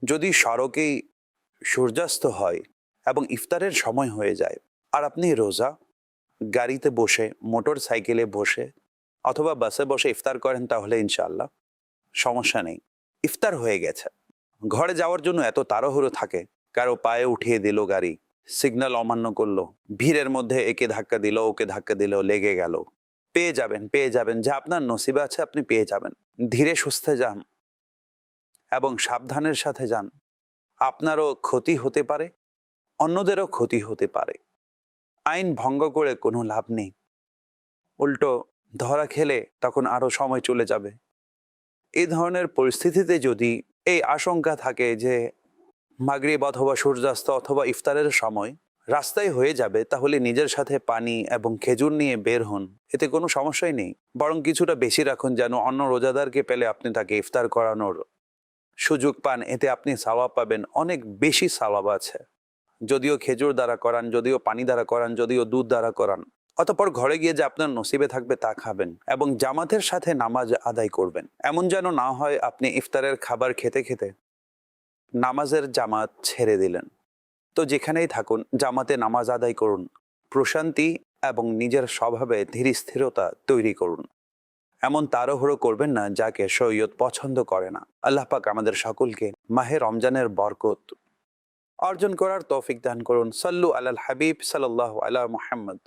যদি সড়কেই সূর্যাস্ত হয় এবং ইফতারের সময় হয়ে যায় আর আপনি রোজা গাড়িতে বসে মোটর সাইকেলে বসে অথবা বাসে বসে ইফতার করেন, তাহলে ইনশাআল্লাহ সমস্যা নেই, ইফতার হয়ে গেছে। ঘরে যাওয়ার জন্য এত তাড়াহুড়ো থাকে, কারো পায়ে উঠিয়ে দিল গাড়ি, সিগন্যাল অমান্য করলো, ভিড়ের মধ্যে একে ধাক্কা দিল ওকে ধাক্কা দিল, লেগে গেল। পেয়ে যাবেন যা আপনার নসিবে আছে, আপনি পেয়ে যাবেন। ধীরে সুস্থে যান এবং সাবধানের সাথে যান। আপনারও ক্ষতি হতে পারে, অন্যদেরও ক্ষতি হতে পারে। আইন ভঙ্গ করে কোনো লাভ নেই, উল্টো ধরা খেলে তখন আরো সময় চলে যাবে। এই ধরনের পরিস্থিতিতে যদি এই আশঙ্কা থাকে যে মাগরিব অথবা সূর্যাস্ত অথবা ইফতারের সময় রাস্তায় হয়ে যাবে, তাহলে নিজের সাথে পানি এবং খেজুর নিয়ে বের হন, এতে কোনো সমস্যাই নেই। বরং কিছুটা বেশি রাখুন, যেন অন্য রোজাদারকে পেলে আপনি তাকে ইফতার করানোর সুযোগ পান। এতে আপনি সওয়াব পাবেন, অনেক বেশি সওয়াব আছে। যদিও খেজুর দ্বারা করান, যদিও পানি দ্বারা করান, যদিও দুধ দ্বারা করান, অতঃপর ঘরে গিয়ে যে আপনার নসিবে থাকবে তা খাবেন এবং জামাতের সাথে নামাজ আদায় করবেন। এমন যেন না হয় আপনি ইফতারের খাবার খেতে খেতে নামাজের জামাত ছেড়ে দিলেন। তো যেখানেই থাকুন জামাতে নামাজ আদায় করুন, প্রশান্তি এবং নিজের স্বভাবে ধীর স্থিরতা তৈরি করুন। এমন তাড়াহুড়ো করবেন না যাকে শরীয়ত পছন্দ করে না। আল্লাহ পাক আমাদের সকলকে মাহে রমজানের বরকত অর্জন করার তৌফিক দান করুন। সাল্লু আলাল হাবিব সাল্লাল্লাহু আলা মুহাম্মদ।